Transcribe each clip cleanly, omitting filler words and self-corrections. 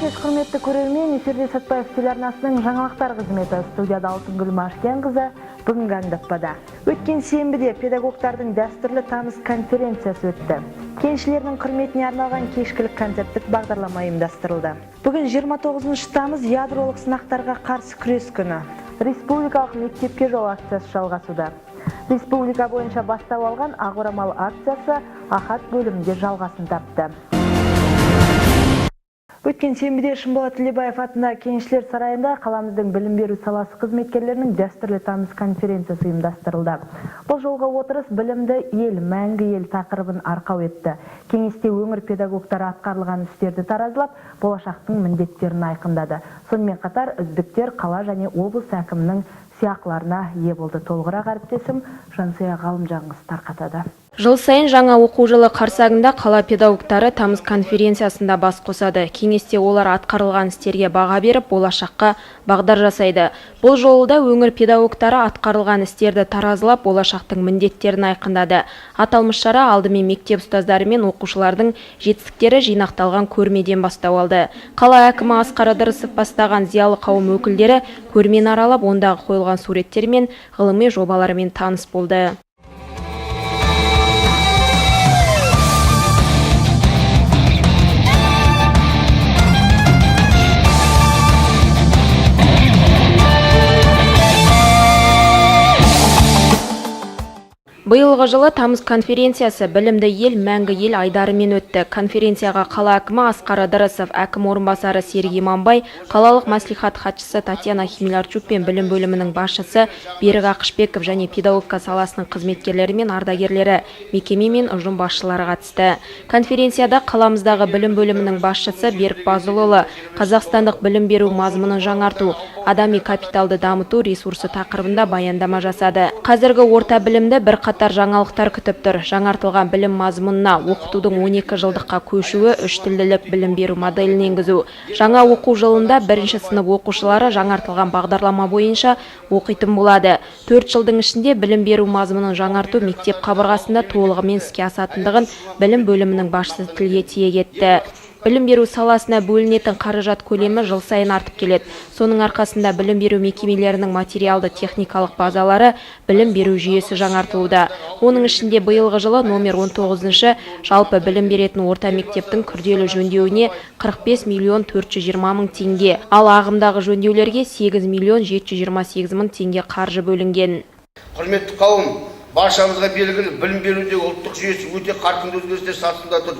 кеш, құрметті көрермен. Эфирде Сәтбаев телеарнасының жаңалықтар қызметі. Студияда Алтынгүл Машкенқызы бүгінгі аңдатпада. Өткен сенбіде педагогтардың дәстүрлі тамыз конференциясы өтті. Кеншілердің құрметіне арналған кешкілік концерттік бағдарлама ұйымдастырылды. Бүгін 29 тамыз ядролық сынақтарға қарсы күрес күні. Республикалық мектепке жол акциясы жалғасуда. Республика бойынша бастау алған ақ орамал акциясы Ахат бөлімінде жалғасын тапты. Өткен сенбіде Шымболат Тілебаев атындағы Кеншілер сарайында қаламыздың білім беру саласы қызметкерлерінің дәстүрлі тамыз конференциясы ұйымдастырылды. Бұл жолғы отырыс білімді ел, мәңгі ел тақырыбын арқау етті. Кеңесте өңір педагогтары атқарылған істерді таразылап, болашақтың міндеттерін айқындады. Сонымен қатар үздіктер қала және облыс әкімінің сыйақыларына ие болды. Толығырақ әріптесім Жансая Ғалымжанғыз тарқатады. Жыл сайын жаңа оқу жылы қарсаңында қала педагогтары тамыз конференциясында бас қосады. Кеңесте олар атқарылған істерге баға беріп, болашаққа бағдар жасайды. Бұл жолы да өңір педагогтары атқарылған істерді таразылап, болашақтың міндеттерін айқындады. Аталмыш шара алдымен мектеп ұстаздары мен оқушылардың жетістіктері жинақталған көрмеден бастау алды. Қала әкімі Асқар Ыдырысов бастаған зиялы қауым өкілдері көрмені аралап, ондағы қойылған суреттер мен ғылыми жобаларымен таныс болды. Биылғы жылы тамыз конференциясы білімді ел, мәңгі ел айдарымен өтті. Конференцияға қала әкімі Асқар Ыдырысов, әкім орынбасары Сергей Мамбай, қалалық мәслихат хатшысы Татьяна Хмелярчук пен білім бөлімінің басшысы Берік Ақышбеков және педагогика саласының қызметкерлері мен ардагерлері, мекеме мен ұжым басшылары қатысты. Конференцияда қаламыздағы білім бөлімінің басшысы Берік Базылұлы қазақстандық білім беру мазмұнын жаңарту, адами капиталды дамыту ресурсы тақырыбында баяндама жасады. Қазіргі орта білімді бір қатар жаңалықтар күтіп тұр. Жаңартылған білім мазмұнына оқытудың 12 жылдыққа көшуі, 3 тілділік білім беру моделін енгізу. Жаңа оқу жылында бірінші сынып оқушылары жаңартылған бағдарлама бойынша оқитын болады. 4 жылдың ішінде білім беру мазмұнын жаңарту мектеп қабырғасында толығымен іске асатындығын білім бөлімінің басшысы тілге тиек етті. Білім беру саласына бөлінетін қаражат көлемі жыл сайын артып келеді. Соның арқасында білім беру мекемелерінің материалды техникалық базалары, білім беру жүйесі жаңартылуда. Оның ішінде биылғы жылы номер 19-шы жалпы білім беретін орта мектептің күрделі жөндеуіне 45 миллион 420 мың теңге, ал ағымдағы жөндеулерге 8 миллион 728 мың теңге қаржы бөлінген. Құрметті қауым, баршамызға белгілі білім берудегі ұлттық жүйесі өте қарқынды өзгерістер сатысында тұр.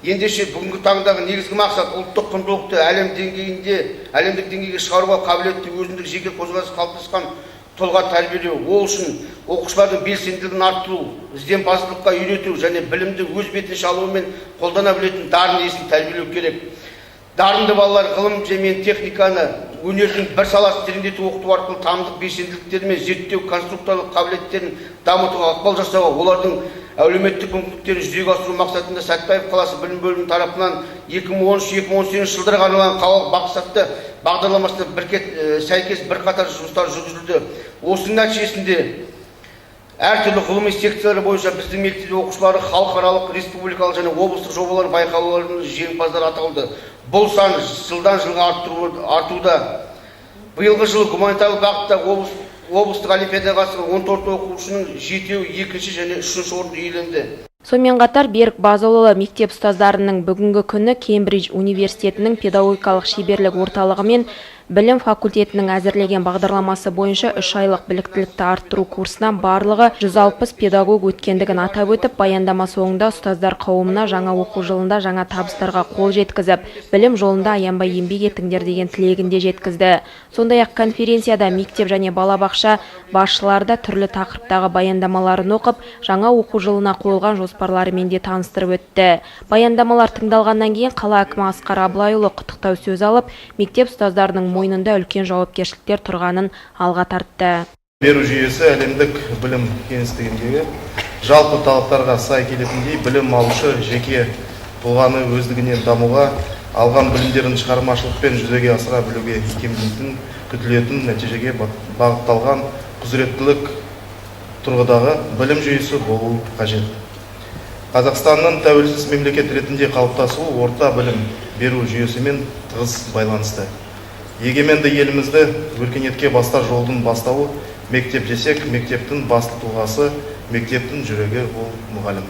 Ендеше бүгінгі таңдағы негізгі мақсат ұлттық құндылықты әлемдік деңгейге шығаруға қабілетті өзіндік жеке қозғалысы қалыптасқан тұлға тәрбиелеу. Ол үшін оқушылардың белсенділігін арттыру, ізденімпаздыққа үйрету және білімді өз бетінше алуы мен қолдана білетін дарын иесін тәрбиелеу керек. Дарынды балалар ғылым және техниканы, өнердің бір саласын тереңдетіп оқыту арқылы танымдық белсенділіктері мен зерттеу конструкторлық қабілеттерін дамытуға ықпал жасауға, олардың әлеуметтік мүмкіндіктерін жүзеге асыру мақсатында Сәтбаев қаласы білім бөлімінің тарапынан 2013-2018 жылдарға арналған қалалық мақсатты бағдарламасына сәйкес бірқатар жұмыстар жүргізілді. Осының нәтижесінде әртүрлі ғылыми секциялар бойынша біздің мектеп оқушылары халықаралық, республикалық және облыстық жобалар байқауларының жеңімпаздары аталды. Бұл сан жылдан жылға артуда. Биылғы жылы гуманитарлық бағытта облыстық олимпиадаға қатысқан 14 оқушының 7-і екінші және 3-ші орынды иеленді. Сонымен қатар Берік Базылұлы мектеп ұстаздарының бүгінгі күні Кембридж университетінің педагогикалық шеберлік орталығы мен білім факультетінің әзірлеген бағдарламасы бойынша 3 айлық біліктілікті арттыру курсынан барлығы 160 педагог өткендігін атап өтіп, баяндама соңында ұстаздар қауымына жаңа оқу жылында жаңа табыстарға қол жеткізіп, білім жолында аянбай еңбек етіңдер деген тілегін де жеткізді. Сондай-ақ конференцияда мектеп және балабақша басшылары да түрлі тақырыптағы баяндамаларын оқып, жаңа оқу жылына қойылған жоспарларымен де таныстырып өтті. Баяндамалар тыңдалғаннан кейін қала әкімі Асқар Абылайұлы құттықтау сөз алып, мектеп ұстаздарының мойнында үлкен жауапкершіліктер тұрғанын алға тартты. Беру жүйесі әлемдік білім кеңістігіндегі жалпы талаптарға сай келетіндей білім алушы жеке тұлғаны өздігінен дамуға, алған білімдерін шығармашылықпен жүзеге асыра білуге икемделетін, күтілетін нәтижеге бағытталған құзыреттілік тұрғыдағы білім жүйесі болу қажет. Қазақстанның тәуелсіз мемлекет ретінде қалыптасуы орта білім беру жүйесімен тығыз байланысты. Егеменді елімізді өркениетке бастар жолдың бастауы мектеп десек, мектептің басты тұлғасы, мектептің жүрегі ол мұғалім.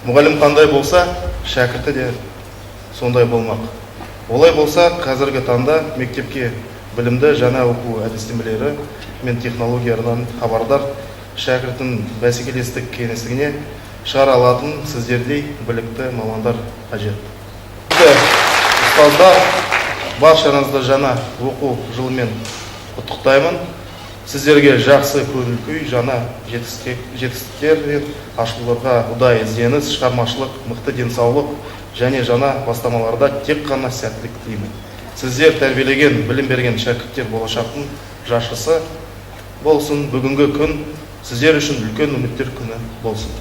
Мұғалім қандай болса, шәкірті де сондай болмақ. Олай болса, қазіргі таңда мектепке білімді жаңа оқу әдістемелері мен технологиялардан хабардар шәкірттің бәсекелестік кеңістігіне шығара алатын сіздердей білікті мамандар қажет. Ұстаздар, баршаңызды жаңа оқу жылымен құттықтаймын. Сіздерге жақсы көңіл күй, жаңа жетістіктер мен ашылуларға ұдайы ізденіс, шығармашылық, мықты денсаулық және жаңа бастамаларда тек қана сәттілік тілеймін. Сіздер тәрбиелеген, білім берген шәкірттер болашақтың жаршысы болсын. Бүгінгі күн сіздер үшін үлкен үміттер күні болсын.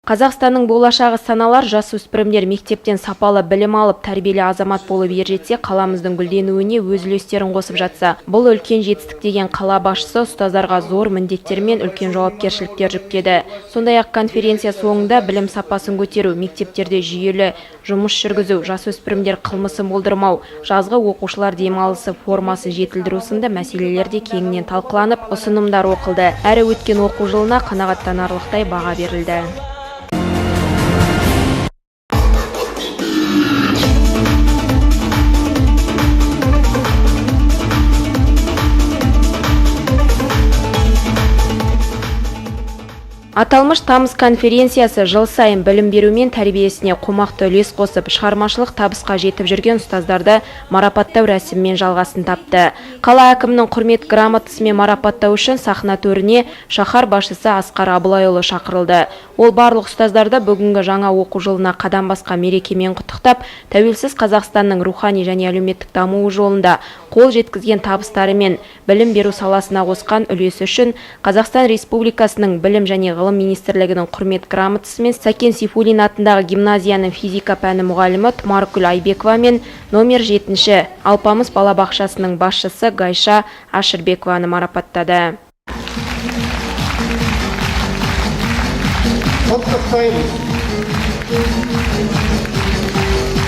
Қазақстанның болашағы саналар жасөспірімдер мектептен сапалы білім алып, тәрбиелі азамат болып ержетсе, қаламыздың гүлденуіне өз үлестерін қосып жатса, бұл үлкен жетістік деген қала басшысы ұстаздарға зор міндеттер мен үлкен жауапкершіліктер жүктеді. Сондай-ақ конференция соңында білім сапасын көтеру, мектептерде жүйелі жұмыс жүргізу, жасөспірімдер қылмысын болдырмау, жазғы оқушылар демалысы формасын жетілдіру сынды мәселелер де кеңінен талқыланып, ұсынымдар оқылды. Әрі өткен оқу жылына қанағаттанарлықтай баға берілді. Аталмыш тамыз конференциясы жыл сайын білім беру мен тәрбиесіне қомақты үлес қосып, шығармашылық табысқа жетіп жүрген ұстаздарды марапаттау рәсімімен жалғасын тапты. Қала әкімінің құрмет грамотасымен марапаттау үшін сахна төріне шаһар басшысы Асқар Абылайұлы шақырылды. Ол барлық ұстаздарды бүгінгі жаңа оқу жылына қадам басқан мерекемен құттықтап, тәуелсіз Қазақстанның рухани және әлеуметтік дамуы жолында қол жеткізген табыстары мен білім беру саласына қосқан үлесі үшін Қазақстан Республикасының білім және ғылым министрлігінің құрмет грамотасымен Сәкен Сейфуллин атындағы гимназияның физика пәні мұғалімі Тұмаркүл Айбекова мен номер 7-ші Алпамыс балабақшасының басшысы Гайша Ашырбекованы марапаттады.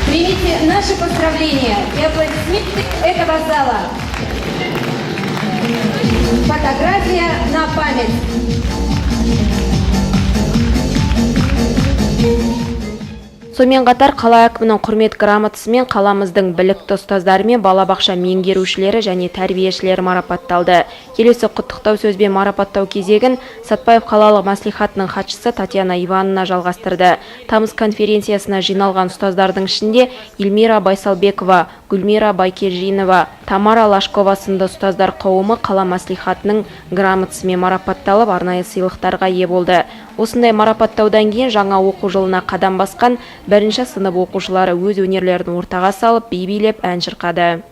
Примите наши поздравления и аплодисменты этого зала. Фотография на память. Сонымен қатар қала әкімінің құрмет грамотасымен қаламыздың білікті ұстаздары мен балабақша меңгерушілері және тәрбиешілері марапатталды. Келесі құттықтау сөзбен марапаттау кезегін Сатпаев қалалық мәслихатының хатшысы Татьяна Ивановна жалғастырды. Тамыз конференциясына жиналған ұстаздардың ішінде Эльмира Байсалбекова, Гүлмира Байкежинова, Тамара Лашкова сынды ұстаздар қауымы қала мәслихатының грамотасымен марапатталып, арнайы сыйлықтарға ие болды. Осындай марапаттаудан кейін жаңа оқу жылына қадам басқан бірінші сынып оқушылары өз өнерлерін ортаға салып, би билеп ән шырқады.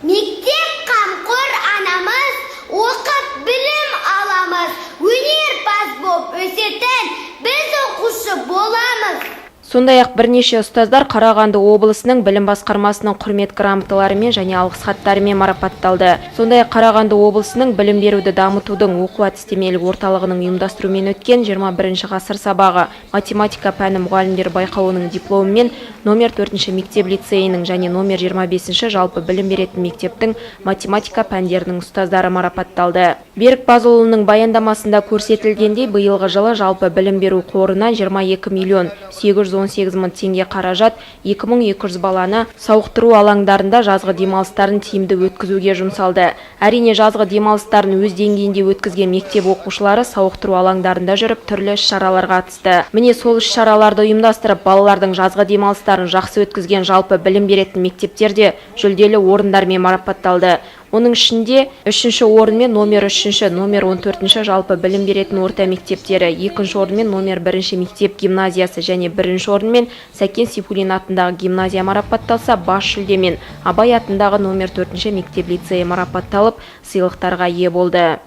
Мектеп қамқор анамыз, оқып білім аламыз, өнерпаз боп өсетін біз оқушы боламыз. Сондай-ақ бірнеше ұстаздар Қарағанды облысының білім басқармасының құрмет грамоталарымен және алғыс хаттарымен марапатталды. Сондай-ақ Қарағанды облысының білім беруді дамытудың оқу әдістемелік орталығының ұйымдастыруымен өткен 21 ғасыр сабағы математика пәні мұғалімдер байқауының дипломымен номер 4-ші мектеп лицейінің және номер 25-ші жалпы білім беретін мектептің математика пәндерінің ұстаздары марапатталды. Берік Базылұлының баяндамасында көрсетілгендей, биылғы жылы жалпы білім беру қорынан 22 миллион 818 мың теңге қаражат 2200 баланы сауықтыру алаңдарында жазғы демалыстарын тиімді өткізуге жұмсалды. Әрине жазғы демалыстарын өз деңгейінде өткізген мектеп оқушылары сауықтыру алаңдарында жүріп түрлі іс-шараларға қатысты. Міне сол іс-шараларды ұйымдастырып, балалардың жазғы демалыстарын жақсы өткізген жалпы білім беретін мектептерде жүлделі орындармен марапатталды. Оның ішінде 3-ші орынмен номер 3-ші, номер 14-ші жалпы білім беретін орта мектептері, 2-ші орынмен номер 1-ші мектеп гимназиясы және 1-ші орынмен Сәкен Сейфуллин атындағы гимназия марапатталса, бас жүлдемен Абай атындағы номер 4-ші мектеп лицейі марапатталып, сыйлықтарға ие болды.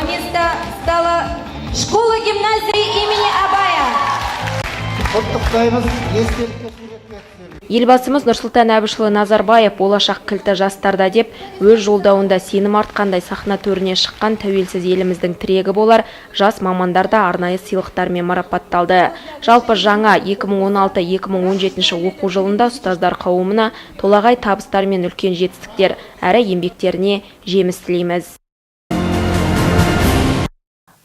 Место стала школа-гимназия имени Абая. құттықтаймыз. Естелікке суретке түсеміз. Елбасымыз Нұрсұлтан Әбішұлы Назарбаев болашақ кілті жастарда деп өз жолдауында сенім артқандай сахна төріне шыққан тәуелсіз еліміздің тірегі болар жас мамандарда арнайы сыйлықтармен марапатталды. Жалпы жаңа 2016-2017 оқу жылында ұстаздар қауымына толағай табыстар мен үлкен жетістіктер әрі еңбектеріне жеміс тілейміз.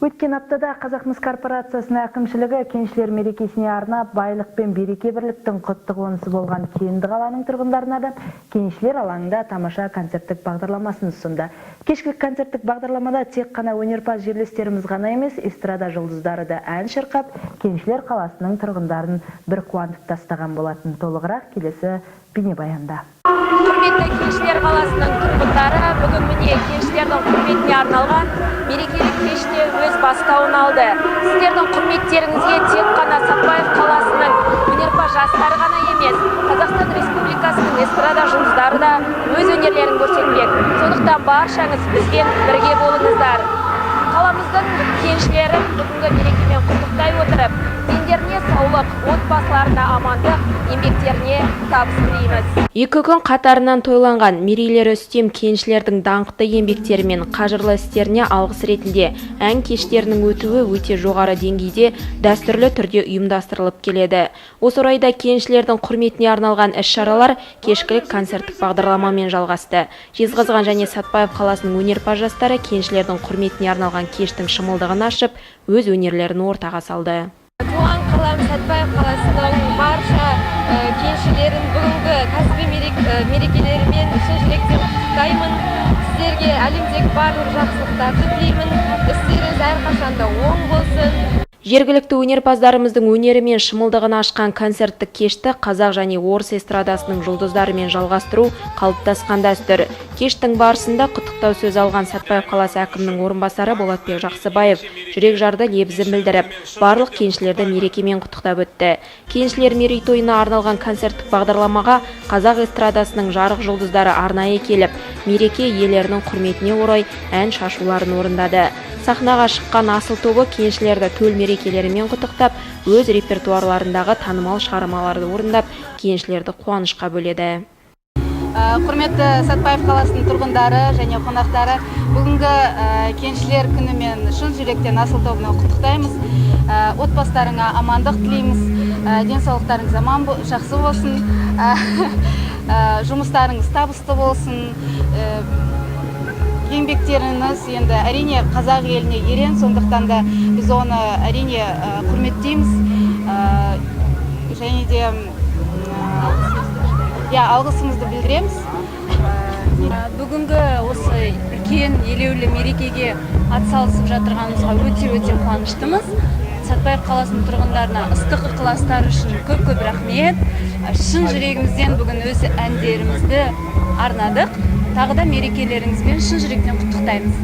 Өткен аптада Қазақмыс корпорациясының әкімшілігі кеншілер мерекесіне арнап байлық пен береке бірліктің құтты қонысы болған Кенді қаланың тұрғындарына да кеншілер алаңында тамаша концерттік бағдарламасын ұсынды. Кешкі концерттік бағдарламада тек қана өнерпаз жерлестеріміз ғана емес, эстрада жұлдыздары да ән шырқап, кеншілер қаласының тұрғындарын бір қуантып тастаған болатын. Толығырақ келесі бейнебаянда. Құрметті Кеншілер қаласының тұрғындары, бүгін міне кеншілердің құрметіне арналған мерекелік кеште өз бастауын алды. Сіздердің құрметтеріңізге тек қана Сәтпаев қаласының өнерпаз жастары ғана емес, Қазақстан Республикасының эстрада жұлдыздары да өз өнерлерін көрсетпек. Сондықтан баршаңыз бізбен бірге болыңыздар. Қаламыздың кеншілерін бүгінгі мерекемен құттықтай отырып, дендеріне саулық, отбасыларына амандық, еңбектеріне табыс тілейміз. 2 күн қатарынан тойланған мерейлері үстем кеншілердің даңқты еңбектері мен қажырлы істеріне алғыс ретінде ән кештерінің өтуі өте жоғары деңгейде дәстүрлі түрде ұйымдастырылып келеді. Осы орайда кеншілердің құрметіне арналған іс-шаралар кешкілік концерттік бағдарламамен жалғасты. Жезқазған және Сәтпаев қаласының өнерпаз жастары кеншілердің құрметіне арналған кештің шымылдығын ашып, өз өнерлерін ортаға салды. Туған қалам Сәтпаев қаласының барша кеншілерін бүгінгі кәсіби мерекелерімен шын жүректен құттықтаймын. Сіздерге әлемдегі барлық жақсылықтарды тілеймін. Істеріңіз әрқашанда оң болсын. Жергілікті өнерпаздарымыздың өнері мен шымылдығын ашқан концерттік кешті қазақ және орыс эстрадасының жұлдыздарымен жалғастыру қалыптасқан дәстүр. Кештің барысында құттықтау сөз алған Сәтпаев қаласы әкімінің орынбасары Болатбек Жақсыбаев жүрек жарды лебізін білдіріп, барлық кеншілерді мерекемен құттықтап өтті. Кеншілер мерейтойына арналған концерттік бағдарламаға қазақ эстрадасының жарық жұлдыздары арнайы келіп, мереке иелерінің құрметіне орай ән шашуларын орындады. Сахнаға шыққан асыл тобы кеншілерді төл мерекелерімен құттықтап, өз репертуарларындағы танымал шығармаларды орындап, кеншілерді қуанышқа бөледі. Құрметті Сәтпаев қаласының тұрғындары және қонақтары, бүгінгі кеншілер күнімен шын жүректен асыл тобына құттықтаймыз. Отбасыларыңа амандық тілейміз, денсаулықтарыңыз аман жақсы болсын, жұмыстарыңыз табысты болсын. Еңбектеріңіз енді әрине қазақ еліне ерен, сондықтан да біз оны әрине құрметтейміз және де алғысымызды білдіреміз. Бүгінгі осы үлкен елеулі мерекеге атсалысып жатырғанымызға өте қуаныштымыз. Сәтпаев қаласының тұрғындарына ыстық ықыластары үшін көп рахмет. Шын жүрегімізден бүгін өз әндерімізді арнадық. Тағы да мерекелеріңізбен шын жүректен құттықтаймыз.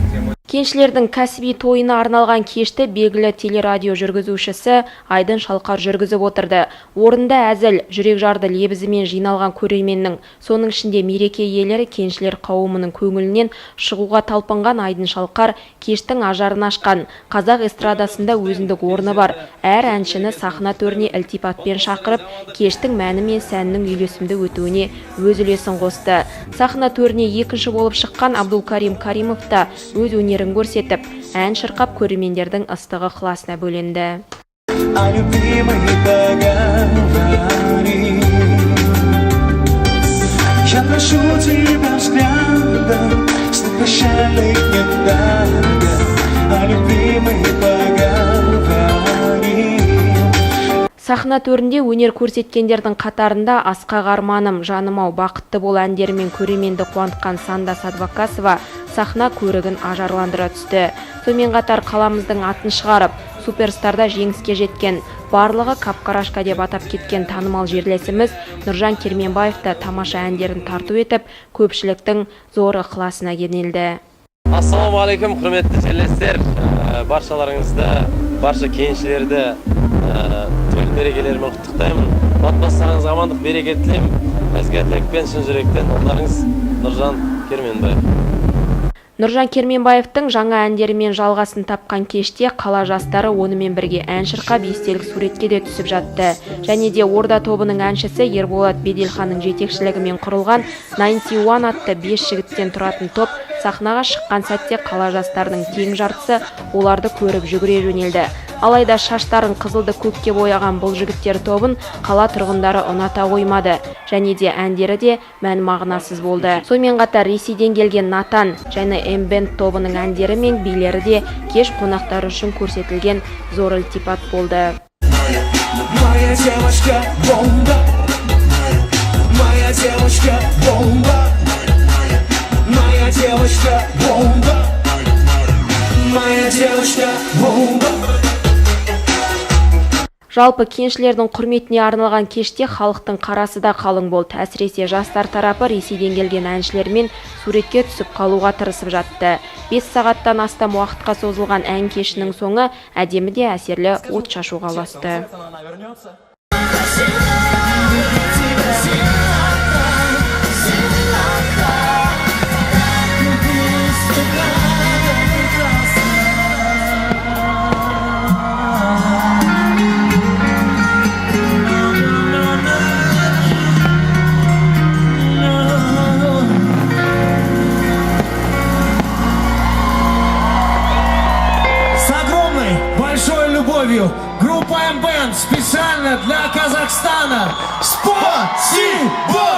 Кеншілердің кәсіби тойына арналған кешті белгілі телерадио жүргізушісі Айдын Шалқар жүргізіп отырды. Орында әзіл, жүрек жарды лебізімен жиналған көрерменнің, соның ішінде мереке иелері кеншілер қауымының көңілінен шығуға талпынған Айдын Шалқар кештің ажарын ашқан. Қазақ эстрадасында өзіндік орны бар. Әр әншіні сахна төріне ілтипатпен шақырып, кештің мәні мен сәнінің үйлесімді өтуіне өз үлесін қосты. Сахна төріне екінші болып шыққан Абдулкарим Каримов та өз өнерін көрсетіп, ән шырқап көрермендердің ыстығы ықыласына бөленді. Сахна төрінде өнер көрсеткендердің қатарында Асқақ арманым, жаным-ау, бақытты бол әндерімен көрерменді қуантқан Санда Садвакасова сахна көрігін ажарландыра түсті. Сонымен қатар қаламыздың атын шығарып, суперстарда жеңіске жеткен, барлығы Капкарашка деп атап кеткен танымал жерлесіміз Нұржан Керменбаев та тамаша әндерін тарту етіп, көпшіліктің зор ықыласына кенелді. Ассалаумағалейкум, құрметті жерлестер. Баршаларыңызды, барша кеншілерді төл мерекелерімен құттықтаймын. Отбасыларыңыз амандық, береке тілеймін. Ізгі тілекпен шын жүректен оларыңыз Нұржан Керменбаев. Нұржан Керменбаевтың жаңа әндерімен жалғасын тапқан кеште қала жастары онымен бірге ән шырқап естелік суретке де түсіп жатты. Және де Орда тобының әншісі Ерболат Беделханның жетекшілігімен құрылған 91 атты 5 жігіттен тұратын топ сахнаға шыққан сәтте қала жастарының тең жартысы оларды көріп жүгіре жөнелді. Алайда шаштарын қызылды көкке бояған бұл жігіттер тобын қала тұрғындары ұната қоймады. Және де әндері де мән мағынасыз болды. Сонымен қатар Ресейден келген Натан және Эмбенд тобының әндері мен билері де кеш қонақтары үшін көрсетілген зор ілтипат болды. Моя девочка бомба, моя девочка бомба, моя девочка бомба, моя девочка бомба. Жалпы кеншілердің құрметіне арналған кеште халықтың қарасы да қалың болды. Әсіресе жастар тарапы Ресейден келген әншілермен суретке түсіп қалуға тырысып жатты. 5 сағаттан астам уақытқа созылған ән кешінің соңы әдемі де әсерлі от шашуға ұласты. Группа Эмбенд специально для Казахстана. Спасибо!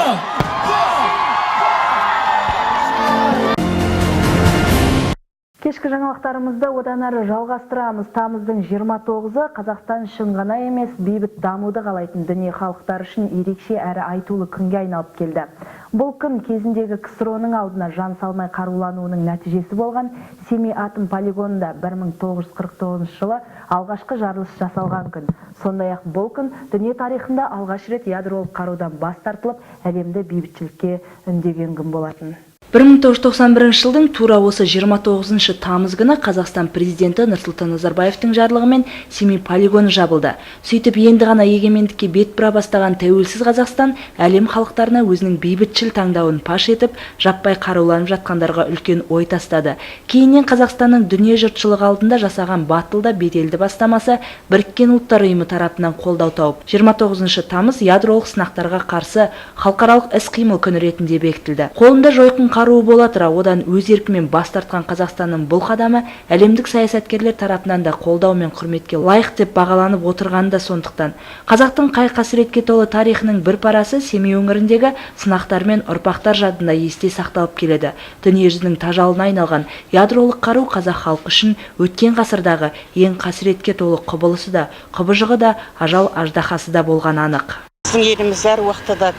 Кешкі жаңалықтарымызды одан әрі жалғастырамыз. Тамыздың 29-ы Қазақстан үшін ғана емес, бейбіт дамуды қалайтын дүние халықтар үшін ерекше әрі айтулы күнге айналып келді. Бұл күн кезіндегі КСРО-ның алдына жан салмай қарулануының нәтижесі болған Семей атом полигонында 1949 жылы алғашқы жарылыс жасалған күн. Сондай-ақ бұл күн дүние тарихында алғаш рет ядролық қарудан бас тартылып, әлемді бейбітшілікке үндеген күн болатын. 1991 жылдың тура осы 29 тамыз күні Қазақстан президенті Нұрсұлтан Назарбаевтың жарлығымен Семей полигоны жабылды. Сөйтіп енді ғана егемендікке бет бұра бастаған тәуелсіз Қазақстан әлем халықтарына өзінің бейбітшіл таңдауын паш етіп, жаппай қаруланып жатқандарға үлкен ой тастады. Кейіннен Қазақстанның дүние жұртшылығы алдында жасаған батылда беделді бастамасы Біріккен ұлттар ұйымы тарапынан қолдау тауып, 29 тамыз ядролық сынақтарға қарсы халықаралық іс-қимыл күні ретінде бекітілді. Қолында жойқын қаруы бола тұра, одан өз еркімен бас тартқан Қазақстанның бұл қадамы әлемдік саясаткерлер тарапынан да қолдау мен құрметке лайық деп бағаланып отырғаны да сондықтан. Қазақтың қай қасіретке толы тарихының бір парасы Семей өңіріндегі сынақтар мен ұрпақтар жадында есте сақталып келеді. Дүниежүзінің тажалына айналған ядролық қару қазақ халқы үшін өткен ғасырдағы ең қасіретке толы құбылысы да, құбыжығы да, ажал аждахасы да болған анық. Біздің еліміз әр уақытта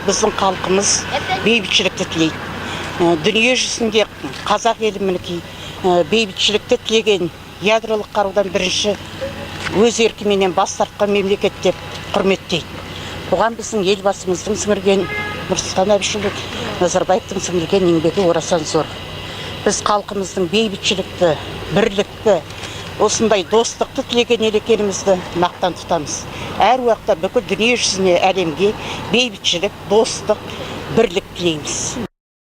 біздің халқымыз бейбітшілікті тілейді. Дүние жүзінде қазақ елі мінекей бейбітшілікті тілеген, ядролық қарудан бірінші өз еркіменен бас тартқан мемлекет деп құрметтейді. Бұған біздің елбасымыздың сіңірген, Нұрсұлтан Әбішұлы Назарбаевтың сіңірген еңбегі орасан зор. Біз халқымыздың бейбітшілікті, бірлікті, осындай достықты тілеген ел екенімізді мақтан тұтамыз. Әр уақытта бүкіл дүние жүзіне, әлемге бейбітшілік, достық, бірлік тілейміз.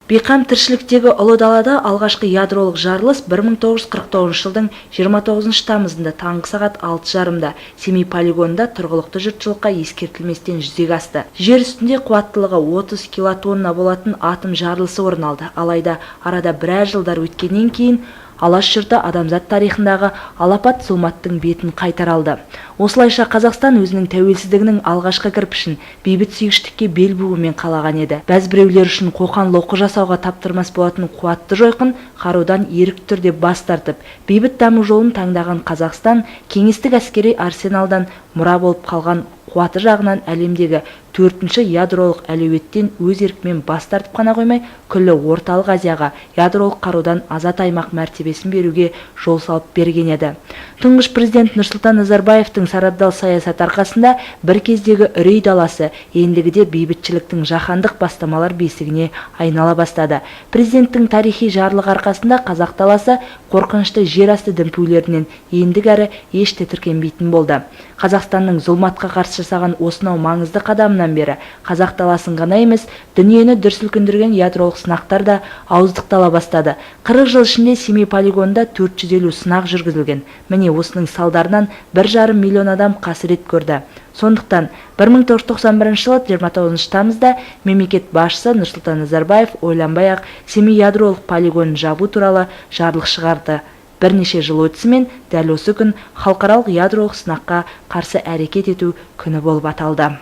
Бейқам тіршіліктегі ұлы далада алғашқы ядролық жарылыс 1949 жылдың 29 тамызында таңғы сағат 6:30-да Семей полигонында тұрғылықты жұртшылыққа ескертілместен жүзеге асты. Жер үстінде қуаттылығы 30 килотонна болатын атом жарылысы орын алды. Алайда арада біраз жылдар өткеннен кейін алаш жұрты адамзат тарихындағы алапат зұлматтың бетін қайтара алды. Осылайша Қазақстан өзінің тәуелсіздігінің алғашқы кірпішін бейбіт сүйгіштікке бел буымен қалаған еді. Бәзбіреулер үшін қоқан-лоққы жасауға таптырмас болатын қуатты жойқын қарудан ерік түрде бас тартып, бейбіт даму жолын таңдаған Қазақстан кеңестік әскери арсеналдан мұра болып қалған қуаты жағынан әлемдегі 4-ші ядролық әлеуеттен өз еркімен бас тартып қана қоймай, күллі орталық Азияға ядролық қарудан азат аймақ мәртебесін беруге жол салып берген еді. Тұңғыш президент Нұрсұлтан Назарбаевтың сарабдал саясат арқасында бір кездегі үрей даласы ендігіде бейбітшіліктің жаһандық бастамалар бесігіне айнала бастады. Президенттің тарихи жарлығы арқасында қазақ даласы қорқынышты жер асты дүмпулерінен ендік әрі еш тітіркенбейтін болды. Қазақстанның зұлматқа қарсы жасаған осынау маңызды қадамынан бері қазақ даласын ғана емес, дүниені дүр сілкіндірген ядролық сынақтар да ауыздықтала бастады. 40 жыл ішінде Семей полигонында 450 сынақ жүргізілген. Міне осының салдарынан 1,5 миллион адам қасірет көрді. Сондықтан 1991 жылы 29 тамызда мемлекет басшысы Нұрсұлтан Назарбаев ойланбай-ақ Семей ядролық полигонын жабу туралы жарлық шығарды. Бірнеше жыл өтісімен дәл осы күн халықаралық ядролық сынаққа қарсы әрекет ету күні болып аталды.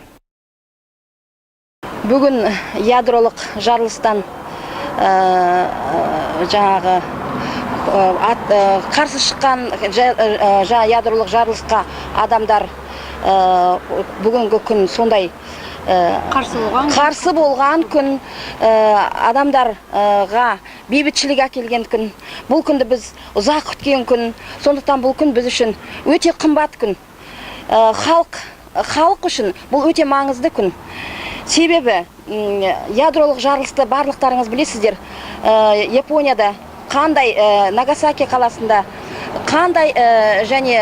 Бүгін ядролық жарылыстан жаңағы қарсы шыққан ядролық жарылысқа адамдар бүгінгі күн сондай қарсы болған күн, адамдарға бейбітшілік әкелген күн. Бұл күнді біз ұзақ күткен күн. Сондықтан бұл күн біз үшін өте қымбат күн. Халық үшін бұл өте маңызды күн. Себебі ядролық жарылысты барлықтарыңыз білесіздер. Японияда қандай, Нагасаки қаласында қандай және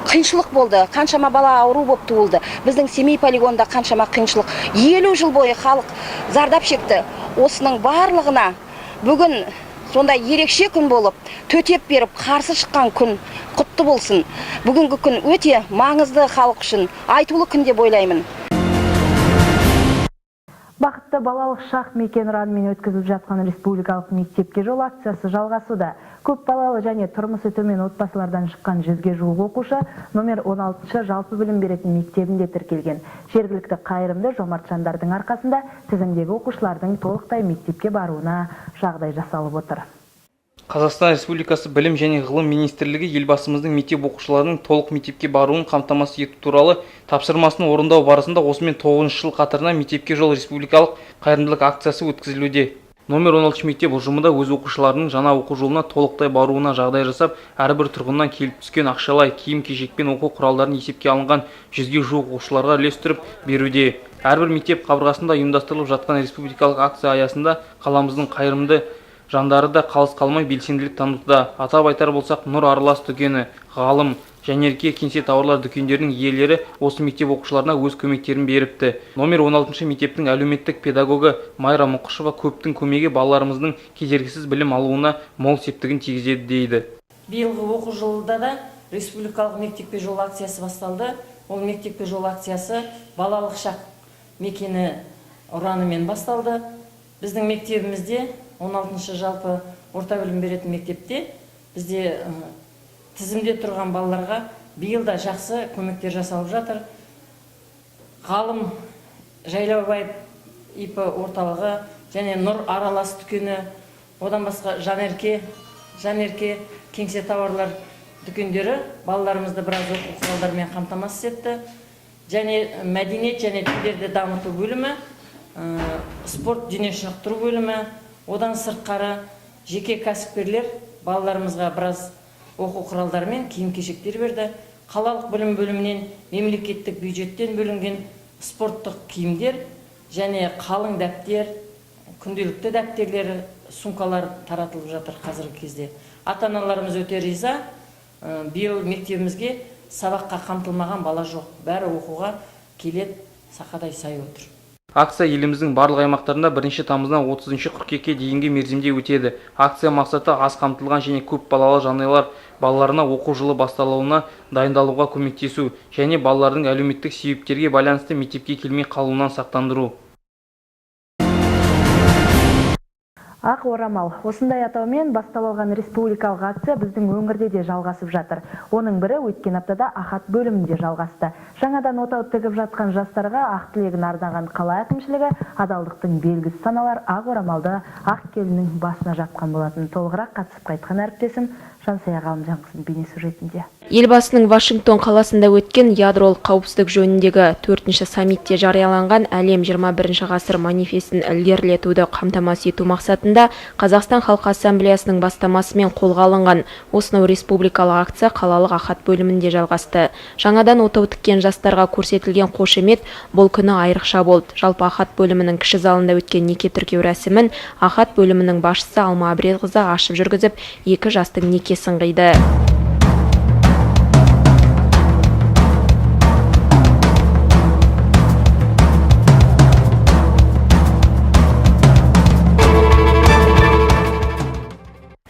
қиыншылық болды, қаншама бала ауру болып туылды. Біздің Семей полигонында қаншама қиыншылық. 50 жыл бойы халық зардап шекті. Осының барлығына бүгін сондай ерекше күн болып, төтеп беріп, қарсы шыққан күн құтты болсын. Бүгінгі күн өте маңызды халық үшін, айтулы күн деп ойлаймын. Бақытты балалық шақ мекен ұранымен өткізіліп жатқан республикалық мектепке жол акциясы жалғасуда. Көп балалы және тұрмысы төмен отбасылардан шыққан 100-ге жуық оқушы номер 16 жалпы білім беретін мектебінде тіркелген. Жергілікті қайырымды жомарт жандардың арқасында тізімдегі оқушылардың толықтай мектепке баруына жағдай жасалып отыр. Қазақстан Республикасы Білім және Ғылым Министрлігі елбасымыздың мектеп оқушыларының толық мектепке баруын қамтамасыз ету туралы тапсырмасын орындау барысында осымен 9 жыл қатарынан мектепке жол республикалық қайырымдылық акциясы өткізілуде. Номер 16 мектеп ұжымында өз оқушыларының жаңа оқу жолына толықтай баруына жағдай жасап, әрбір тұрғыннан келіп түскен ақшалай киім-кешек пен оқу құралдарын есепке алынған 100-ге жуық оқушыларға үлестіріп беруде. Әрбір мектеп қабырғасында ұйымдастырылып жатқан республикалық акция аясында қаламыздың қайырымды жандары да қалыс қалмай белсенділік танытуда. Атап айтар болсақ, Нұр Аралас дүкені, Ғалым, Жәнерке кеңсе тауарлар дүкендерінің иелері осы мектеп оқушыларына өз көмектерін беріпті. Номер 16 мектептің әлеуметтік педагогы Майра Мұқышева көптің көмегі балаларымыздың кедергісіз білім алуына мол септігін тигізеді дейді. Биылғы оқу жылында да республикалық мектепке жол акциясы басталды. Ол мектепке жол акциясы балалық шақ мекені ұранымен басталды. Біздің мектебімізде 16 жалпы орта білім беретін мектепте бізде тізімде тұрған балаларға биыл да жақсы көмектер жасалып жатыр. Ғалым, Жайлаубаев ИП орталығы және Нұр Аралас дүкені, одан басқа Жәнерке кеңсе тауарлар дүкендері балаларымызды біраз оқу құралдарымен қамтамасыз етті. Және мәдениет және тілдерді дамыту бөлімі, спорт дене шынықтыру бөлімі, одан сыртқары жеке кәсіпкерлер балаларымызға біраз оқу құралдарымен киім-кешектер берді. Қалалық білім бөлімінен мемлекеттік бюджеттен бөлінген спорттық киімдер және қалың дәптер, күнделікті дәптерлері, сумкалар таратылып жатыр қазіргі кезде. Ата-аналарымыз өте риза. Биыл мектебімізге сабаққа қамтылмаған бала жоқ. Бәрі оқуға келеді, сақадай сай отыр. Акция еліміздің барлық аймақтарында 1 тамыздан 30 қыркүйекке дейінгі мерзімде өтеді. Акция мақсаты аз қамтылған және көп балалы жанұялар балаларына оқу жылы басталуына дайындалуға көмектесу және балалардың әлеуметтік себептерге байланысты мектепке келмей қалуынан сақтандыру. Ақ орамал. Осындай атаумен басталған республикалық акция біздің өңірде де жалғасып жатыр. Оның бірі өткен аптада Ахат бөлімінде жалғасты. Жаңадан отау тігіп жатқан жастарға ақ тілегін арнаған қала әкімшілігі адалдықтың белгісі саналар ақ орамалды ақ келіннің басына жапқан болатын. Толығырақ қатысып қайтқан әріптесім Жансая Ғалымжанқызының бейнесюжетінде. Елбасының Вашингтон қаласында өткен ядролық қауіпсіздік жөніндегі 4-ші саммитте жарияланған әлем 21 ғасыр манифестін ілгерілетуді қамтамасыз ету мақсатында Қазақстан Халқы Ассамблеясының бастамасымен қолға алынған осынау республикалық акция қалалық Ахат бөлімінде жалғасты. Жаңадан отау тіккен жастарға көрсетілген қошемет бұл күні айрықша болды. Жалпы Ахат бөлімінің кіші залында өткен неке тіркеу рәсімін Ахат бөлімінің басшысы Алма Абредқызы ашып жүргізіп, 2 жастың некесін қиды.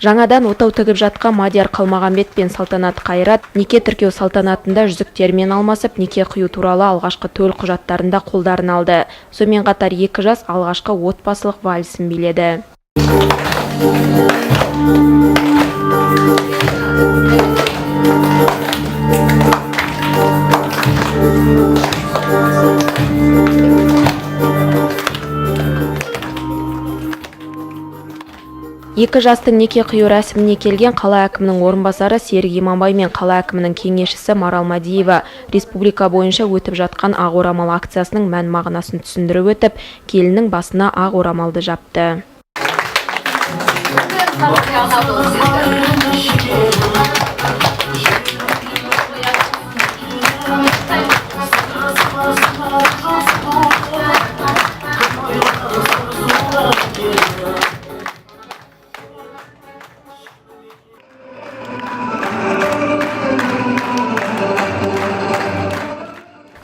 Жаңадан отау тігіп жатқан Мадияр Қалмағанбет пен Салтанат Қайрат неке тіркеу салтанатында жүзіктермен алмасып, неке қию туралы алғашқы төл құжаттарында қолдарын алды. Сонымен қатар екі жас алғашқы отбасылық вальсін биледі. Екі жастың неке қию рәсіміне келген қала әкімінің орынбасары Серік Иманбай мен қала әкімінің кеңесшісі Марал Мадиева республика бойынша өтіп жатқан ақ орамал акциясының мән мағынасын түсіндіріп өтіп, келіннің басына ақ орамалды жапты.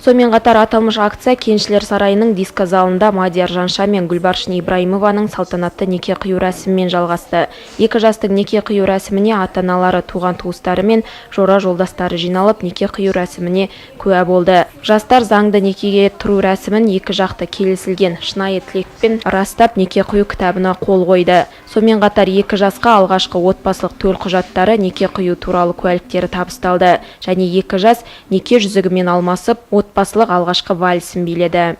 Сонымен қатар аталмыш акция Кеншілер сарайының диско залында Мадияр Жанша мен Гүлбаршын Ибраимованың салтанатты неке қию рәсімімен жалғасты. Екі жастың неке қию рәсіміне ата-аналары, туған-туыстары мен жора жолдастары жиналып, неке қию рәсіміне куә болды. Жастар заңды некеге тұру рәсімін екі жақты келісілген шынайы тілекпен растап неке қию кітабына қол қойды. Сонымен қатар екі жасқа алғашқы отбасылық төл құжаттары, неке қию туралы куәліктері табысталды және екі жас неке жүзігімен алмасып, отбасылық алғашқы вальсін биледі.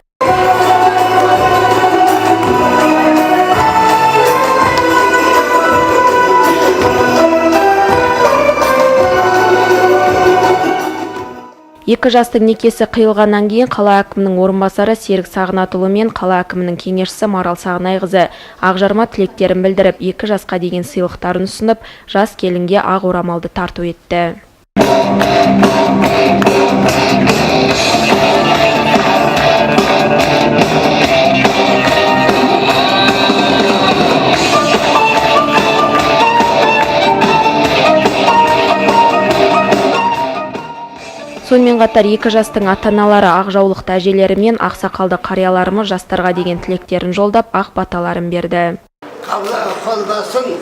Екі жастың некесі қиылғаннан кейін қала әкімінің орынбасары Серік Сағынатұлы мен қала әкімінің кеңесшісі Марал Сағынайқызы ақ-жарма тілектерін білдіріп, екі жасқа деген сыйлықтарын ұсынып, жас келінге ақ орамалды тарту етті. Сонымен қатар екі жастың ата-аналары ақ жаулықты әжелері мен ақ сақалды қарияларымыз жастарға деген тілектерін жолдап, ақ баталарын берді. Қолдасын,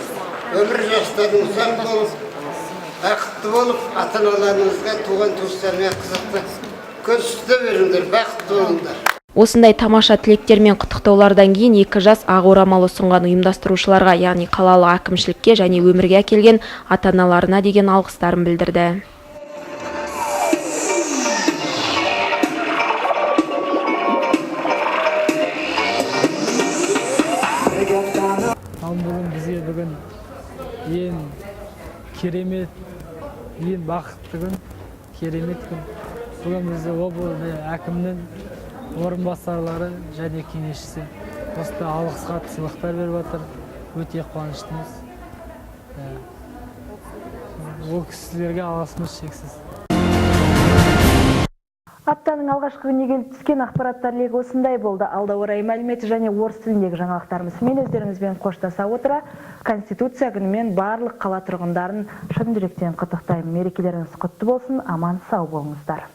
өмір жастардың ұзақ болып, бақытты болып, ата-аналарыңызға, туған-туыстарыңа қызықты көрсете беріңдер, бақытты болыңдар. Осындай тамаша тілектер мен құттықтаулардан кейін екі жас ақ орамал ұсынған ұйымдастырушыларға, яғни қалалық әкімшілікке және өмірге әкелген ата-аналарына деген алғыстарын білдірді. Бізге бүгін ең керемет, ең бақытты күн, керемет күн. Бүгін бізді облыс әкімнің орынбасарлары және кеңесшісі осында алғыс хат сыйлықтар беріп жатыр. Өте қуаныштымыз. Ол кісілерге алғысымыз шексіз. Аптаның алғашқы күніне келіп түскен ақпараттар легі осындай болды. Алда орай мәліметі және орыс тіліндегі жаңалықтарымыз мен өздеріңізбен қоштаса отыра, Конституция күнімен барлық қала тұрғындарын шын жүректен құттықтаймын. Мерекелеріңіз құтты болсын, аман сау болыңыздар.